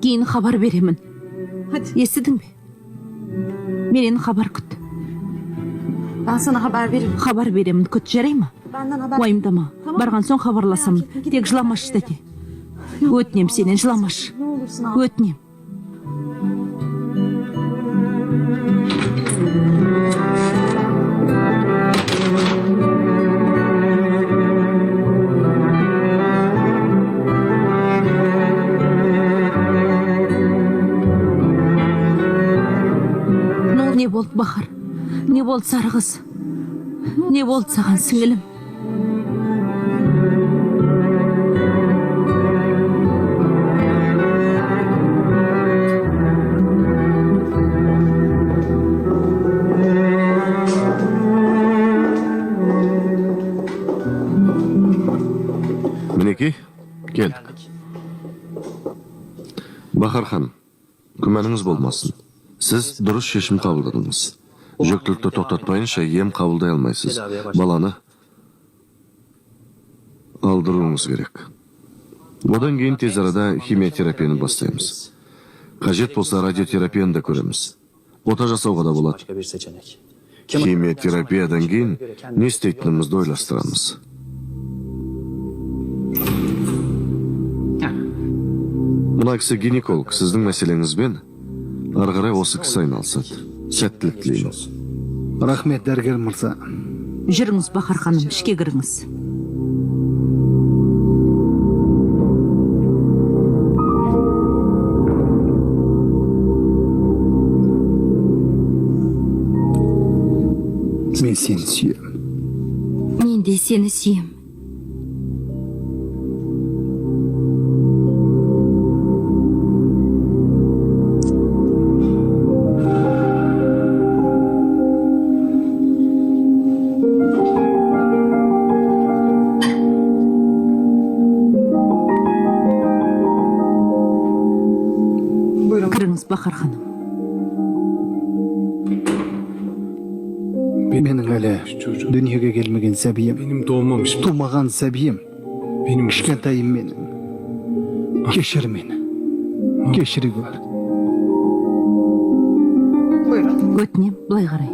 B: Кейін хабар беремін. Естідің бе? Менен хабар күт. Хабар беремін, күт, жарай ма? Уайымдама. Барған соң хабарласамын. Тек жыламаш, тәте. Өтінем сенен, жыламаш. Өтінем. болды сары қыз? Не болды саған сіңілім?
D: Мінекей, келдік. Бахар ханым, күмәніңіз болмасын. Сіз дұрыс шешім қабылдадыңыз. Жүктілікті тоқтатпайынша ем қабылдай алмайсыз. Баланы алдыруыңыз керек. Одан кейін тез арада химиотерапияны бастаймыз. Қажет болса радиотерапияны да көреміз. Ота жасауға да болады. Химиотерапиядан кейін не істейтінімізді ойластырамыз. Мына кісі гинеколог, сіздің мәселеңізбен ары қарай осы кісі айналысады. Сәттілік тілеймін.
C: Рахмет, дәрігер мырза.
B: Жүріңіз, Бахар ханым, ішке кіріңіз.
C: Мен сені сүйемін.
E: Мен де сені сүйем.
B: Кіріңіз, Бахар ханым.
C: Менің әлі дүниеге келмеген сәбиім.
F: Benim doğmamış.
C: Тумаған сәбиім.
F: Benim
C: Кішкентайым менің. Кешір мені. Кешіре көр.
B: Өтінем, былай қарай.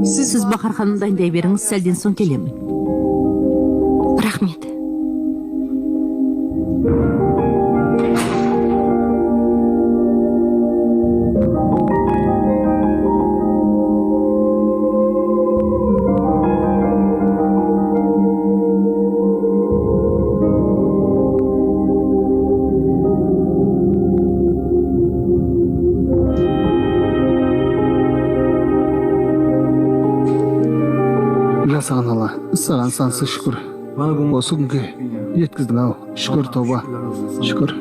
B: Сіз Бахар ханым дайындай беріңіз, сәлден соң келемін.
E: Рахмет.
C: Жасаған Алла, саған сансыз шүкір. Осы күнге жеткіздің ау. Шүкір тоба. Шүкір.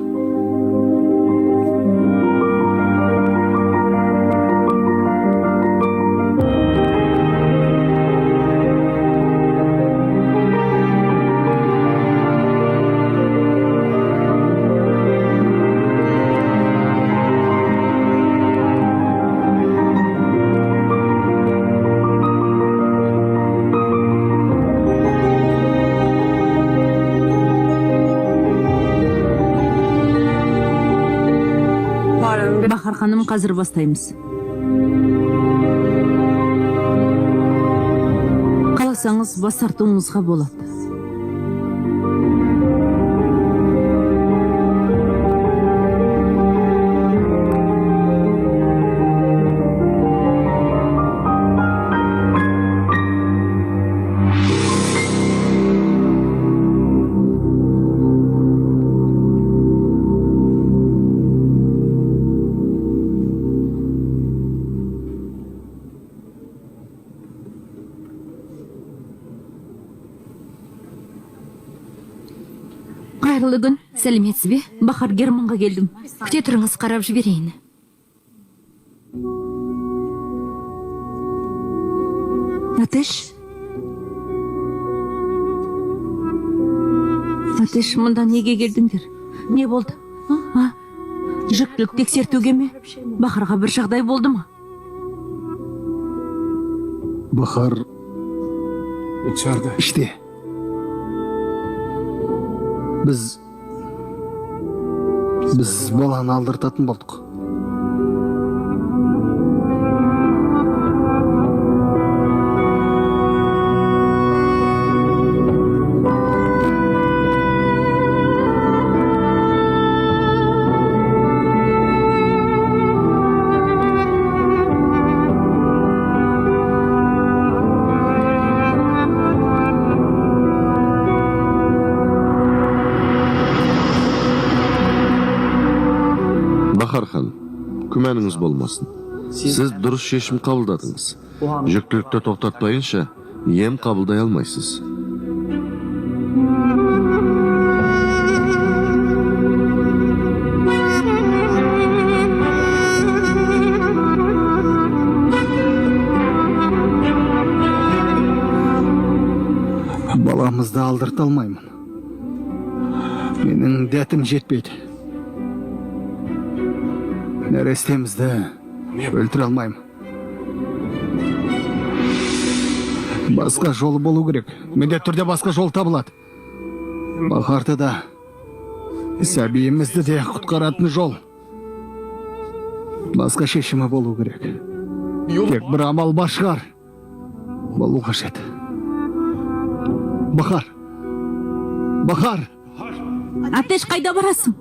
B: Бахар ханым, қазір бастаймыз. Қаласаңыз бас тартуыңызға болады. Қайырлы күн.
E: Сәлеметсіз бе?
B: Бахар, Германға келдім.
E: Күте тұрыңыз, қарап жіберейін.
B: Атеш? Атеш, мұнда неге келдіңдер? Не болды? Жүктілік тексертуге ме? Бахарға бір жағдай болды ма?
C: Бахар
F: içeride.
C: іште. Біз баланы алдыртатын болдық.
D: Бахар хан, күмәніңіз болмасын. Сіз дұрыс шешім қабылдадыңыз. Жүктілікті тоқтатпайынша ем қабылдай алмайсыз.
C: Баламызды алдырта алмаймын. Менің дәтім жетпейді. Нәрестемізді өлтіре алмаймын. Басқа жолы болу керек. Міндетті түрде басқа жол табылады. Бахарды да, сәбиімізді де құтқаратын жол. Басқа шешімі болу керек. Тек бір амал бар шығар. Болу қажет. Бахар! Бахар!
B: Атеш, қайда барасың?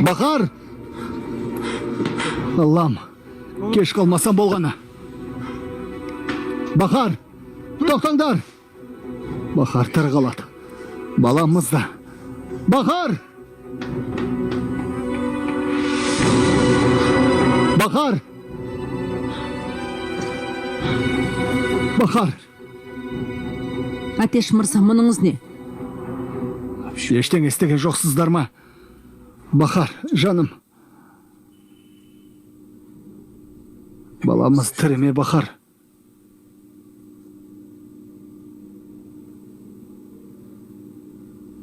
C: Бахар! Аллам, кеш қалмасам болғаны. Бахар! Тоқтаңдар! Бахар тірі қалады. Баламыз да. Бахар! Бахар! Бахар!
B: Атеш мырза, мұныңыз не?
C: Ештеңе істеген жоқсыздар ма? Бахар, жаным. Баламыз тірі ме, Бахар?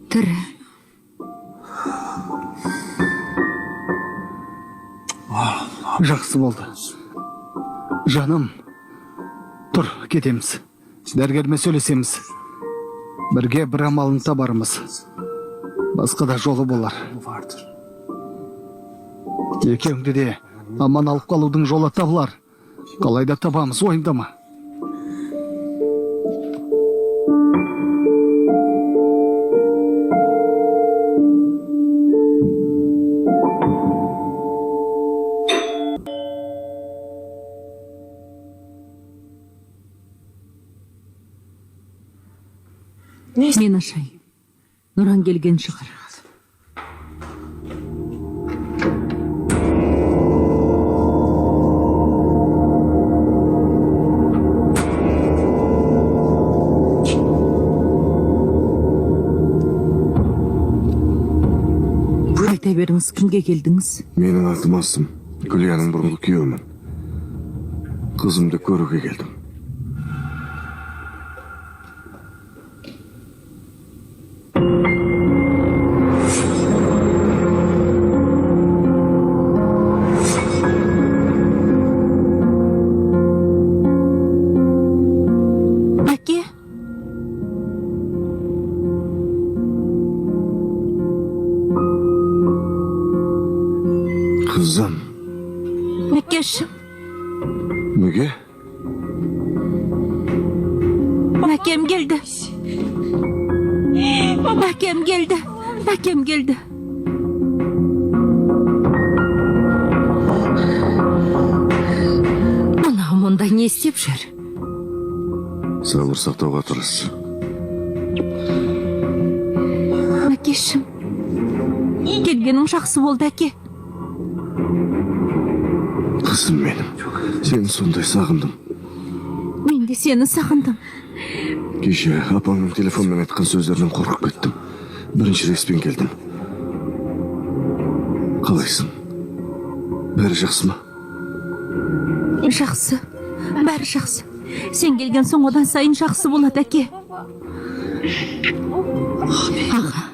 E: Тірі.
C: Жақсы болды. Жаным, тұр, кетеміз. Дәрігермен сөйлесеміз. Бірге бір амалын табарымыз. Басқа да жолы болар. Екеуіңді де аман алып қалудың жолы табылар. Қалайда табамыз, ойымдама.
B: Мен ашай. Нұран келген шығар. Айта беріңіз, кімге келдіңіз?
D: Менің атым Асым, Гүлияның бұрынғы күйеуімін. Қызымды көруге келдім.
B: Әке?
D: Қызым,
B: Әкешім,
D: неге?
B: әкем келді. Әкем келді. Әкем келді. Мынау мұнда не істеп жүр?
D: Сабыр сақтауға тырыс.
B: Әкешім, келгенің жақсы болды, әке.
D: Қызым менім, сені сондай сағындым.
B: Мен де сені сағындым.
D: Кеше апаңның телефонмен айтқан сөздерінен қорқып кеттім. Бірінші респен келдім. Қалайсың? Бәрі жақсы ма?
B: Жақсы, бәрі жақсы. Сен келген соң одан сайын жақсы болады, әке. Аға.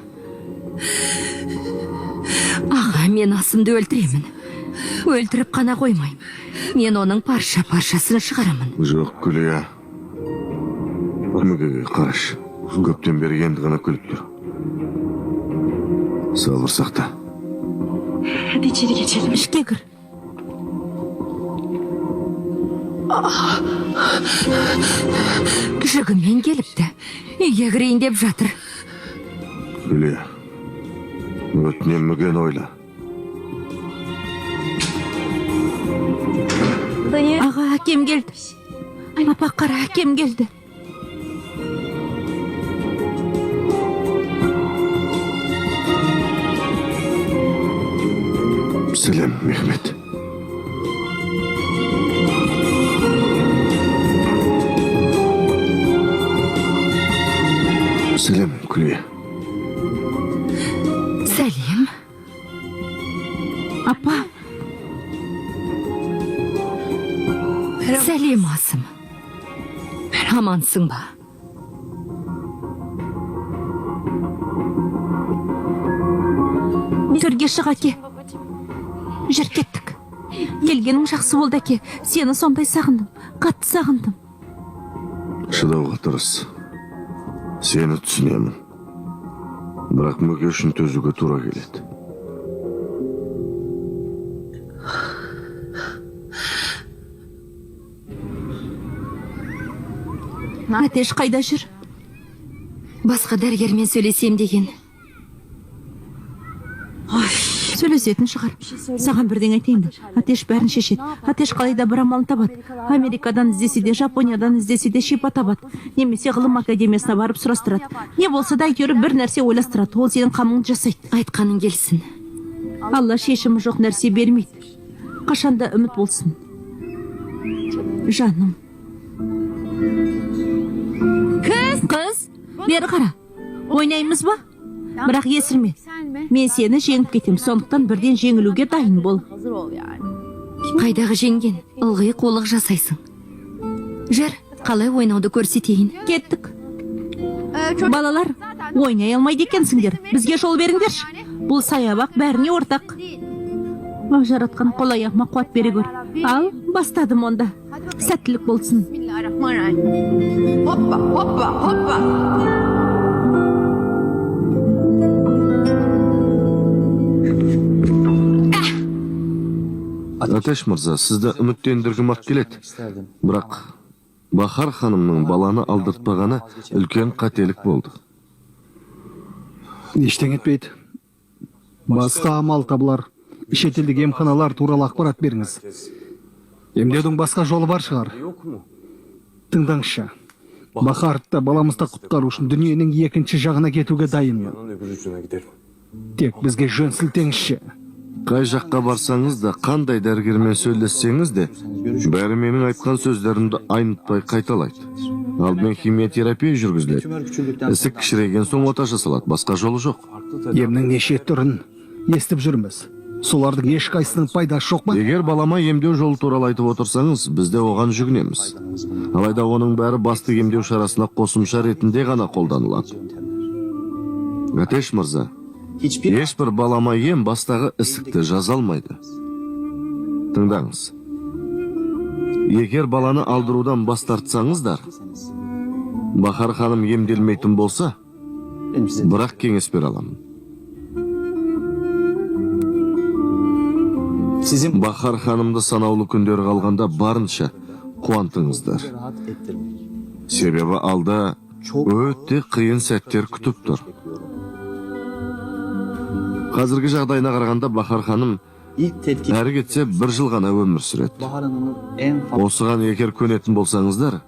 B: Аға, мен Асымды өлтіремін. Өлтіріп қана қоймайым. Мен оның парша-паршасын шығарамын.
D: Жоқ, Гүлия. Мүгеге қараш. Көптен бері енді ғана күліп тұр. Сабыр сақта.
B: ішке кір.
E: Жүгімен келіпті. Үйге кірейін деп жатыр.
D: Күле, өтінен мүген ойла.
B: Аға, әкем келді. Апа, қара, әкем келді.
D: Сәлем, Мехмет. Сәлем, Күле.
E: Сәлем.
B: Апа,
E: Сәлем, асым. Амансың ба?
B: төрге шығ, әке. Жүр кеттік. Келгенің жақсы болды, әке. Сені сондай сағындым. Қатты сағындым.
D: Шыдауға тырыс. Сені түсінемін. Бірақ мүге үшін төзуге тура келеді.
B: Әтеш қайда жүр?
E: Басқа дәрігермен сөйлесем деген.
B: Сөйлесетін шығар. Саған бірден айтайын. Әтеш бәрін шешеді. Әтеш қалайда бір амалын табады. Америкадан іздесе де, Жапониядан іздесе де шипа табады. Немесе ғылым академиясына барып сұрастырады. Не болса да әйтеуір бір нәрсе ойластырады. Ол сенің қамыңды жасайды.
E: Айтқаның келсін.
B: Алла шешімі жоқ нәрсе бермейді. Қашанда үміт болсын. Жаным. Қыз, бері қара. Ойнаймыз ба? Бірақ есірме. Мен сені жеңіп кетем, сондықтан бірден жеңілуге дайын бол.
E: Қайдағы жеңген? Ылғи қолық жасайсың. Жүр, қалай ойнауды көрсетейін.
B: Кеттік. Балалар, ойнай алмайды екенсіңдер. Бізге жол беріңдерші. Бұл саябақ бәріне ортақ. Жаратқан қол аяғыма қуат бере көр. Ал, бастадым онда. Сәттілік болсын.
G: Hoppa, hoppa, hoppa.
D: Атеш мырза, сізді үміттендіргім ақ келеді. Бірақ Бахар ханымның баланы алдыртпағаны үлкен қателік болды.
C: Ештеңе етпейді. Басқа амал табылар. Шетелдік емханалар туралы ақпарат беріңіз. Емдеудің басқа жолы бар шығар. Тыңдаңызшы. Бахарты баламызды құтқару үшін дүниенің екінші жағына кетуге дайынмын. Тек бізге жөн сілтеңізші.
D: Қай жаққа барсаңыз да, қандай дәрігермен сөйлессеңіз де, бәрі менің айтқан сөздерімді айнытпай қайталайды. Алдымен химиотерапия жүргізіледі. Ісік кішірейген соң ота жасалады, басқа жолы жоқ.
C: Емнің неше түрін естіп жүрміз. Солардың ешқайсының пайдасы жоқ па?
D: Егер балама емдеу жолы туралы айтып отырсаңыз, біз де оған жүгінеміз. Алайда оның бәрі басты емдеу шарасына қосымша ретінде ғана қолданылады. Атеш мырза, ешбір балама ем бастағы ісікті жаза алмайды. Тыңдаңыз. Егер баланы алдырудан бас тартсаңыздар, Бахар ханым емделмейтін болса, бірақ кеңес бере аламын. Бахар ханымды санаулы күндері қалғанда барынша қуантыңыздар. Себебі алда өте қиын сәттер күтіп тұр. Қазіргі жағдайына қарағанда Бахар ханым әрі кетсе 1 жыл ғана өмір сүреді. Осыған егер көнетін болсаңыздар,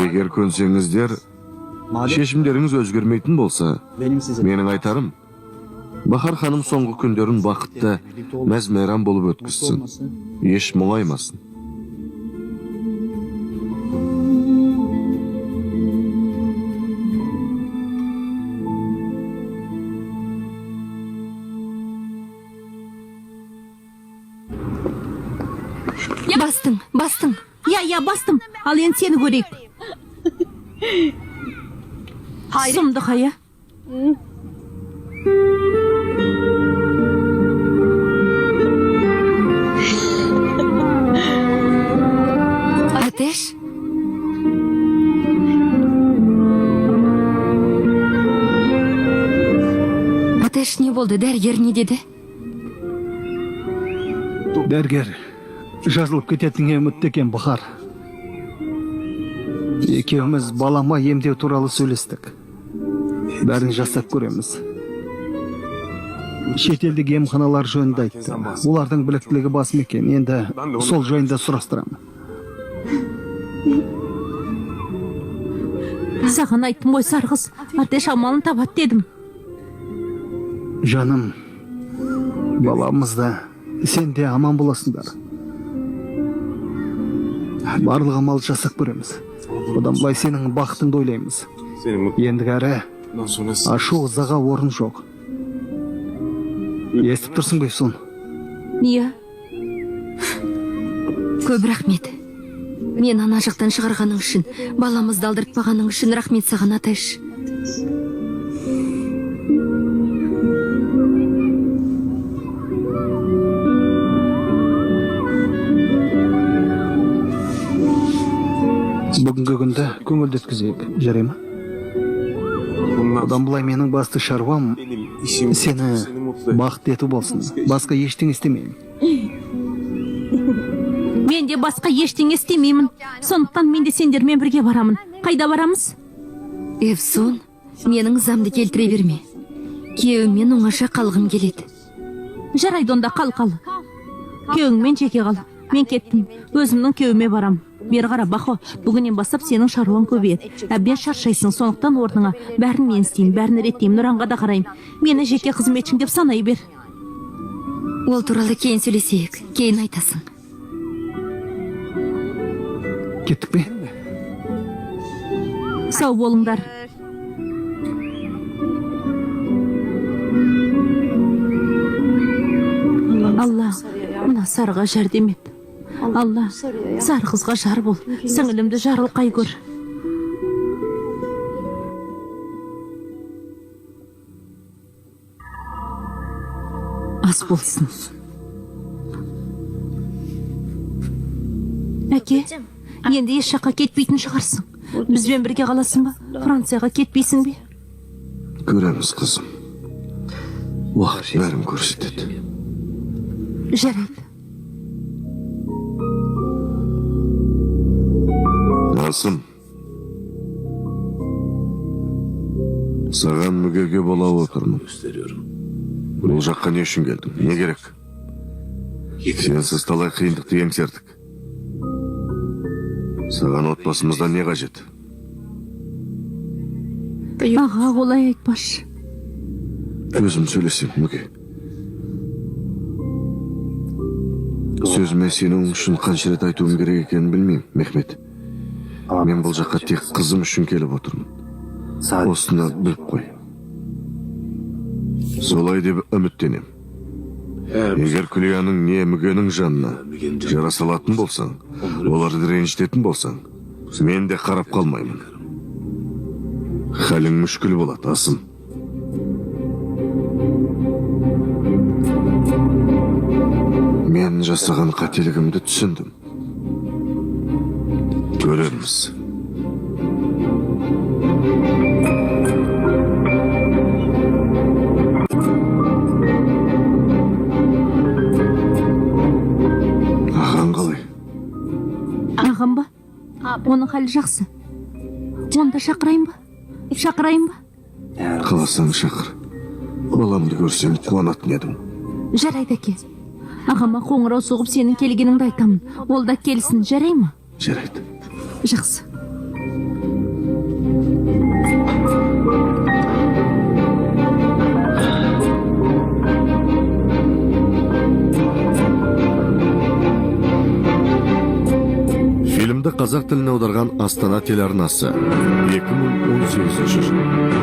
D: егер көнсеңіздер, шешімдеріңіз өзгермейтін болса, менің айтарым, Бахар ханым соңғы күндерін бақытты, мәз-мейрам болып өткізсін. Еш мұңаймасын.
E: Бастың.
B: Я бастым. Ал енді сені көрейік. Сұмды қая.
E: Атеш? Атеш не болды, дәрігер не деді?
C: Дәрігер жазылып кететінге үмітті екен Бахар. Екеуміз балама емдеу туралы сөйлестік. Бәрін жасап көреміз. Шетелдік емханалар жөнінде айтты. Олардың біліктілігі басым екен. Енді сол жайында сұрастырамын.
B: Саған айттым ғой Сарғыз, Атеш амалын табат дедім.
C: Жаным, баламызда сен де аман боласыңдар. Барлық амал жасап көреміз. Одан былай сенің бақытыңды ойлаймыз. Ендігі әрі ашу ызаға орын жоқ. Естіп тұрсың бе сон?
B: Иә,
E: Көп рахмет. Мен ана жақтан шығарғаның үшін, баламызды алдыртпағаның үшін рахмет саған, Атеш.
C: Бүгінгі күнді көңілді өткізейік, жарай ма? Одан былай менің басты шаруам сені бақытты ету болсын. Басқа ештеңе істемеймін.
B: мен де басқа ештеңе істемеймін. Сондықтан мен де сендермен бірге барамын. Қайда барамыз?
E: Эвсон, менің ызамды келтіре берме. Күйеуіммен оңаша қалғым келеді.
B: Жарайды онда қал. Күйеуіңмен жеке қал. Мен кеттім. Өзімнің күйеуіме барам. Бері қара Бахо, бүгіннен бастап сенің шаруаң көбейеді. Әбден шаршайсың, сондықтан орныңа бәрін мен істеймін, бәрін реттеймін, Нұранға да қараймын. Мені жеке қызметшің деп санай бер.
E: Ол туралы кейін сөйлесейік, кейін айтасың.
C: Кеттік пе?
B: Сау болыңдар. Алла, мына Сарға жәрдем ет. Алла, Сарғызға жар бол. Сіңілімді жарылқай көр. Ас болсын. Әке, енді еш жаққа кетпейтін шығарсың. Бізбен бірге қаласың ба? Францияға кетпейсің бе?
D: Көреміз, қызым. Уақыт бәрін көрсетеді.
B: Жарайды.
D: Асым, саған мүгеге бола отырмын. Бұл жаққа не үшін келдің? Не керек? Сенсіз талай қиындықты еңсердік. Саған отбасымыздан не қажет?
B: Аға, олай айтпашы.
D: Өзім сөйлесем, мүге. Сөзіме сенің үшін қанша рет айтуым керек екенін білмеймін, Мехмет. Мен бұл жаққа тек қызым үшін келіп отырмын. Осыны біліп қой. Солай деп үміттенем. Егер Күлияның не мүгенің жанына жара салатын болсаң, оларды ренжітетін болсаң, мен де қарап қалмаймын. Халің мүшкіл болады, Асым. Мен жасаған қателігімді түсіндім. Көреміз. Ағаң қалай?
B: Ағам ба? Оның халі жақсы. Онда шақырайын ба?
D: Қаласаң шақыр. Баламды көрсем қуанатын едім.
B: Жарайды, әке. Ағама қоңырау соғып сенің келгеніңді айтамын. Ол да келсін, жарай ма?
D: Жарайды.
B: Жақсы.
D: Фильмді қазақ тіліне аударған Астана телеарнасы 2018 жыл.